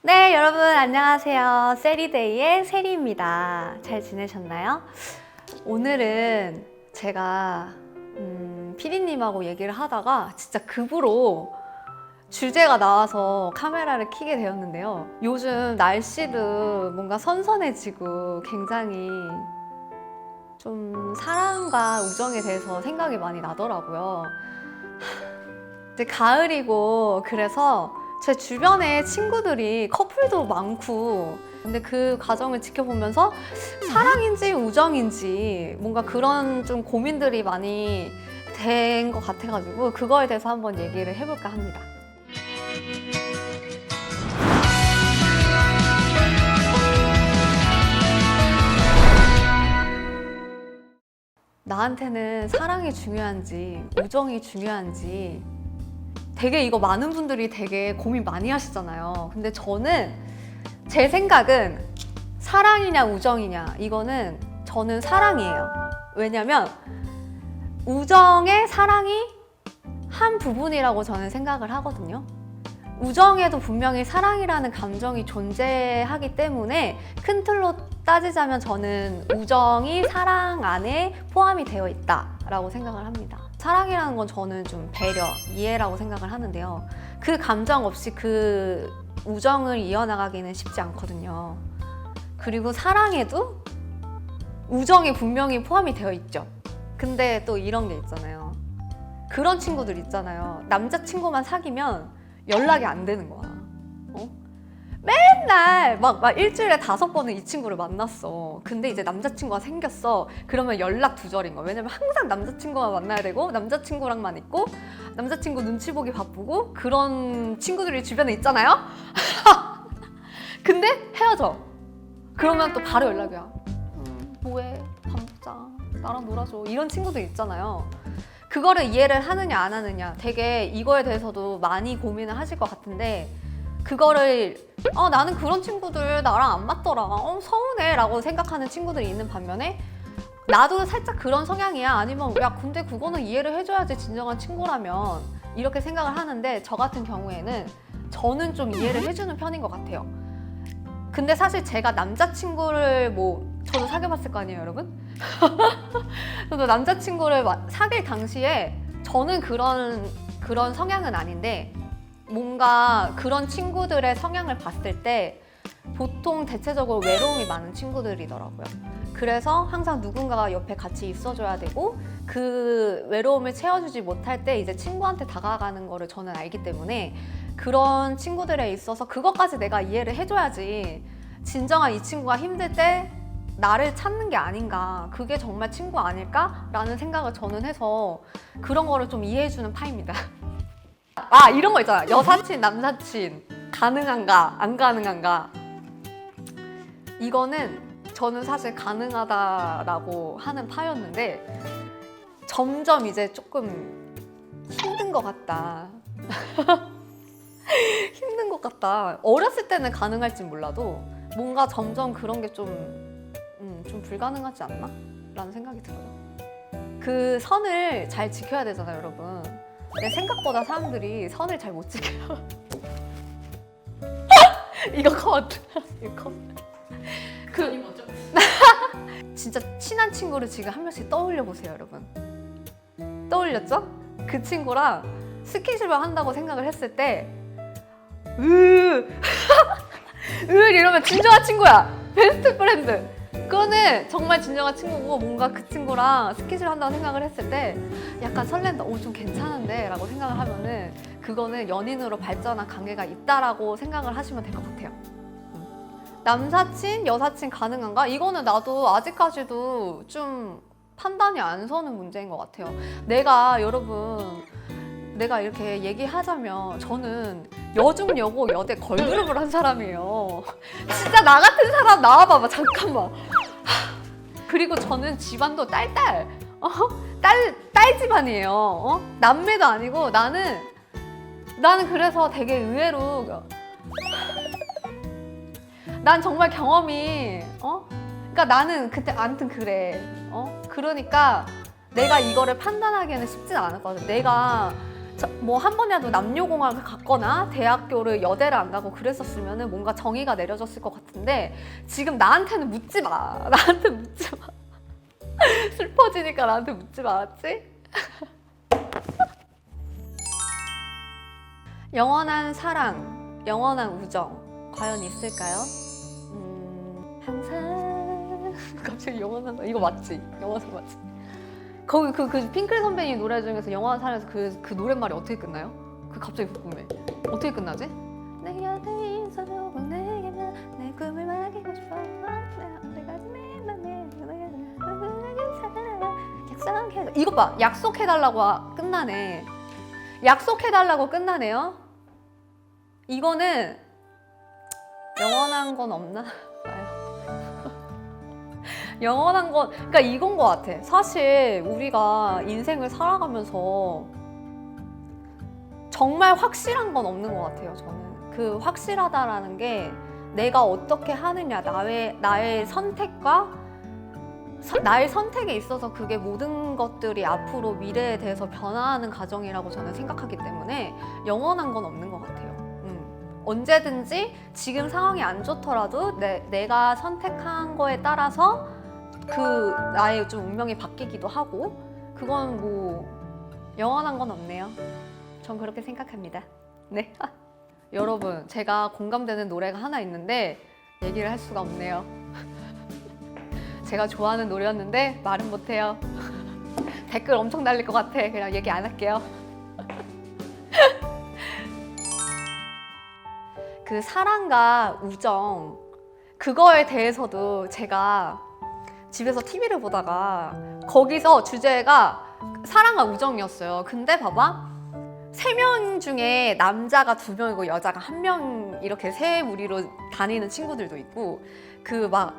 네, 여러분 안녕하세요. 세리데이의 세리입니다. 잘 지내셨나요? 오늘은 제가 피디님하고 얘기를 하다가 진짜 급으로 주제가 나와서 카메라를 켜게 되었는데요. 요즘 날씨도 뭔가 선선해지고 굉장히 좀 사랑과 우정에 대해서 생각이 많이 나더라고요. 이제 가을이고 그래서 제 주변에 친구들이 커플도 많고, 근데 그 과정을 지켜보면서 사랑인지 우정인지 뭔가 그런 좀 고민들이 많이 된 것 같아가지고 그거에 대해서 한번 얘기를 해볼까 합니다. 나한테는 사랑이 중요한지 우정이 중요한지 되게 이거 많은 분들이 되게 고민 많이 하시잖아요. 근데 저는 제 생각은 사랑이냐 우정이냐, 이거는 저는 사랑이에요. 왜냐면 우정의 사랑이 한 부분이라고 저는 생각을 하거든요. 우정에도 분명히 사랑이라는 감정이 존재하기 때문에 큰 틀로 따지자면 저는 우정이 사랑 안에 포함이 되어 있다라고 생각을 합니다. 사랑이라는 건 저는 좀 배려, 이해라고 생각을 하는데요. 그 감정 없이 그 우정을 이어나가기는 쉽지 않거든요. 그리고 사랑에도 우정이 분명히 포함이 되어 있죠. 근데 또 이런 게 있잖아요. 그런 친구들 있잖아요. 남자친구만 사귀면 연락이 안 되는 거야. 맨날 막 일주일에 5번은 이 친구를 만났어. 근데 이제 남자친구가 생겼어. 그러면 연락 두절인 거야. 왜냐면 항상 남자친구만 만나야 되고 남자친구랑만 있고 남자친구 눈치 보기 바쁘고 그런 친구들이 주변에 있잖아요. 근데 헤어져. 그러면 또 바로 연락이 와. 뭐해? 밥 먹자. 나랑 놀아줘. 이런 친구들 있잖아요. 그거를 이해를 하느냐 안 하느냐, 되게 이거에 대해서도 많이 고민을 하실 것 같은데, 그거를 나는 그런 친구들 나랑 안 맞더라, 서운해 라고 생각하는 친구들이 있는 반면에, 나도 살짝 그런 성향이야, 아니면 야 근데 그거는 이해를 해줘야지 진정한 친구라면, 이렇게 생각을 하는데, 저 같은 경우에는 저는 좀 이해를 해주는 편인 것 같아요. 근데 사실 제가 남자친구를 저도 사귀어봤을 거 아니에요, 여러분? 저도 남자친구를 사귈 당시에 저는 그런 성향은 아닌데, 뭔가 그런 친구들의 성향을 봤을 때 보통 대체적으로 외로움이 많은 친구들이더라고요. 그래서 항상 누군가가 옆에 같이 있어줘야 되고, 그 외로움을 채워주지 못할 때 이제 친구한테 다가가는 거를 저는 알기 때문에, 그런 친구들에 있어서 그것까지 내가 이해를 해줘야지 진정한 이 친구가 힘들 때 나를 찾는 게 아닌가, 그게 정말 친구 아닐까라는 생각을 저는 해서 그런 거를 좀 이해해주는 파입니다. 이런 거 있잖아. 여사친, 남사친 가능한가 안 가능한가. 이거는 저는 사실 가능하다라고 하는 파였는데, 점점 이제 조금 힘든 것 같다. 힘든 것 같다. 어렸을 때는 가능할진 몰라도 뭔가 점점 그런 게 좀 불가능하지 않나? 라는 생각이 들어요. 그 선을 잘 지켜야 되잖아요, 여러분. 근데 생각보다 사람들이 선을 잘 못 지켜요. 이거 컷. 이거 컷. 진짜 친한 친구를 지금 한 명씩 떠올려 보세요, 여러분. 떠올렸죠? 그 친구랑 스킨십을 한다고 생각을 했을 때 이러면 진정한 친구야. 베스트 프렌드. 그거는 정말 진정한 친구고, 뭔가 그 친구랑 스킨십을 한다고 생각을 했을 때 약간 설렌다, 좀 괜찮은데 라고 생각을 하면은 그거는 연인으로 발전한 관계가 있다라고 생각을 하시면 될 것 같아요. 남사친, 여사친 가능한가? 이거는 나도 아직까지도 좀 판단이 안 서는 문제인 것 같아요. 내가 이렇게 얘기하자면 저는 여중, 여고, 여대 걸그룹을 한 사람이에요. 진짜 나 같은 사람 나와봐봐, 잠깐만. 그리고 저는 집안도 딸 집안이에요. 남매도 아니고, 나는 그래서 되게 의외로 난 정말 경험이 그러니까 나는 그때 아무튼 그래. 그러니까 내가 이거를 판단하기에는 쉽진 않았거든. 내가 뭐 한 번이라도 남녀공학을 갔거나 대학교를 여대를 안 가고 그랬었으면 뭔가 정의가 내려졌을 것 같은데 지금 나한테는 묻지 마. 나한테 묻지 마. 슬퍼지니까 나한테 묻지 말았지? 영원한 사랑, 영원한 우정 과연 있을까요? 항상 갑자기 영원한 이거 맞지? 영원한 맞지? 거기 그 핑클 선배님 노래 중에서 영원한 사랑에서 그 노랫말이 어떻게 끝나요? 그 갑자기 궁금해. 어떻게 끝나지? 내 곁에 있어줘 내게만 내 꿈을 맡기고 싶어 언제까지 내 맘에 약속해 이거 봐 약속해달라고 끝나네. 약속해달라고 끝나네요. 이거는 영원한 건 없나? 영원한 건 그러니까 이건 것 같아. 사실 우리가 인생을 살아가면서 정말 확실한 건 없는 것 같아요. 저는 그 확실하다라는 게 내가 어떻게 하느냐 나의 선택과 나의 선택에 있어서 그게 모든 것들이 앞으로 미래에 대해서 변화하는 과정이라고 저는 생각하기 때문에 영원한 건 없는 것 같아요. 언제든지 지금 상황이 안 좋더라도 내가 선택한 거에 따라서 그 나의 좀 운명이 바뀌기도 하고 그건 뭐 영원한 건 없네요. 전 그렇게 생각합니다. 네. 여러분 제가 공감되는 노래가 하나 있는데 얘기를 할 수가 없네요. 제가 좋아하는 노래였는데 말은 못해요. 댓글 엄청 달릴 것 같아. 그냥 얘기 안 할게요. 그 사랑과 우정 그거에 대해서도 제가 집에서 TV를 보다가 거기서 주제가 사랑과 우정이었어요. 근데 봐봐 3명 중에 남자가 2명이고 여자가 1명 이렇게 세 무리로 다니는 친구들도 있고 그 막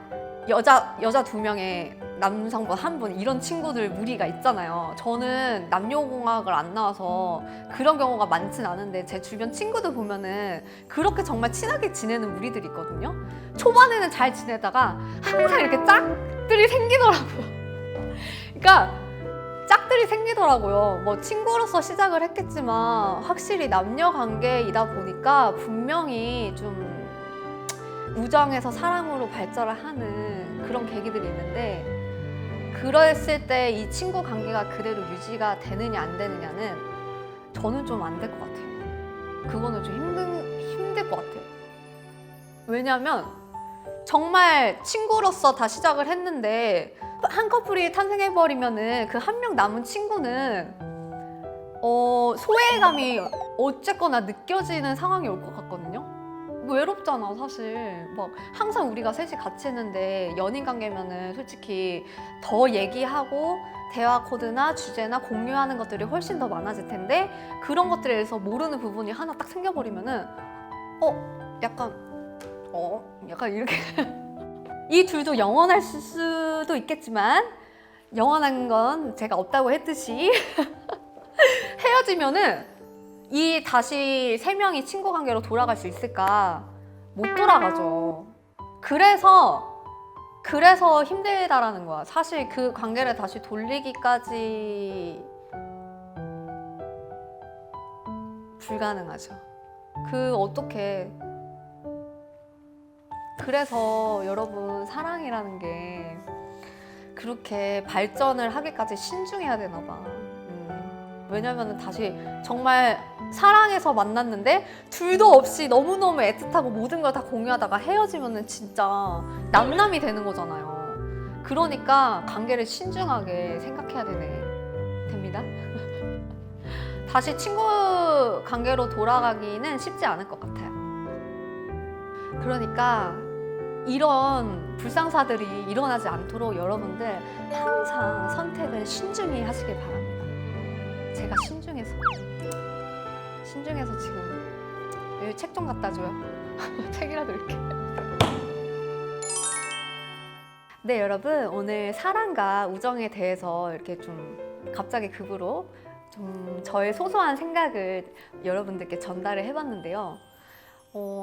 여자 2명에 남성분 1분 이런 친구들 무리가 있잖아요. 저는 남녀공학을 안 나와서 그런 경우가 많진 않은데 제 주변 친구들 보면은 그렇게 정말 친하게 지내는 무리들이 있거든요. 초반에는 잘 지내다가 항상 이렇게 짝들이 생기더라고요. 그러니까 짝들이 생기더라고요. 뭐 친구로서 시작을 했겠지만 확실히 남녀 관계이다 보니까 분명히 좀 우정에서 사랑으로 발전을 하는 그런 계기들이 있는데 그랬을 때 이 친구 관계가 그대로 유지가 되느냐 안 되느냐는 저는 좀 안 될 것 같아요. 그거는 좀 힘들 것 같아요. 왜냐면 정말 친구로서 다 시작을 했는데 한 커플이 탄생해버리면은 그 한 명 남은 친구는 소외감이 어쨌거나 느껴지는 상황이 올 것 같거든요. 외롭잖아 사실. 막 항상 우리가 셋이 같이 있는데 연인 관계면은 솔직히 더 얘기하고 대화 코드나 주제나 공유하는 것들이 훨씬 더 많아질 텐데 그런 것들에 대해서 모르는 부분이 하나 딱 생겨버리면은 약간 이렇게 이 둘도 영원할 수도 있겠지만 영원한 건 제가 없다고 했듯이 헤어지면은 이 다시 3명이 친구 관계로 돌아갈 수 있을까? 못 돌아가죠. 그래서 힘들다라는 거야. 사실 그 관계를 다시 돌리기까지 불가능하죠. 어떻게 그래서 여러분 사랑이라는 게 그렇게 발전을 하기까지 신중해야 되나 봐. 왜냐면 다시 정말 사랑해서 만났는데 둘도 없이 너무너무 애틋하고 모든 걸 다 공유하다가 헤어지면 진짜 남남이 되는 거잖아요. 그러니까 관계를 신중하게 생각해야 됩니다. 다시 친구 관계로 돌아가기는 쉽지 않을 것 같아요. 그러니까 이런 불상사들이 일어나지 않도록 여러분들 항상 선택을 신중히 하시길 바랍니다. 제가 신중해서 지금 여기 책 좀 갖다 줘요. 책이라도 이렇게. 네 여러분 오늘 사랑과 우정에 대해서 이렇게 좀 갑자기 급으로 좀 저의 소소한 생각을 여러분들께 전달을 해봤는데요.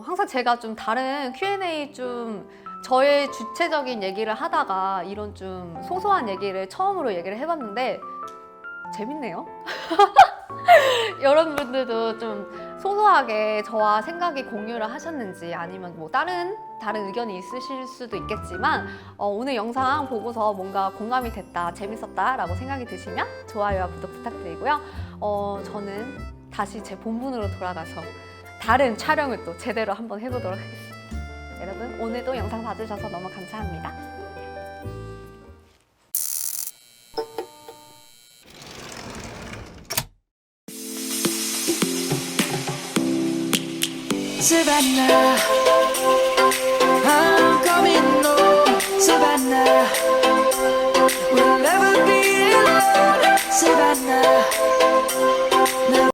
항상 제가 좀 다른 Q&A 좀 저의 주체적인 얘기를 하다가 이런 좀 소소한 얘기를 처음으로 얘기를 해봤는데 재밌네요. 여러분들도 좀 소소하게 저와 생각이 공유를 하셨는지 아니면 뭐 다른 의견이 있으실 수도 있겠지만 오늘 영상 보고서 뭔가 공감이 됐다, 재밌었다 라고 생각이 드시면 좋아요와 구독 부탁드리고요. 저는 다시 제 본분으로 돌아가서 다른 촬영을 또 제대로 한번 해보도록 하겠습니다. 여러분 오늘도 영상 봐주셔서 너무 감사합니다. Savannah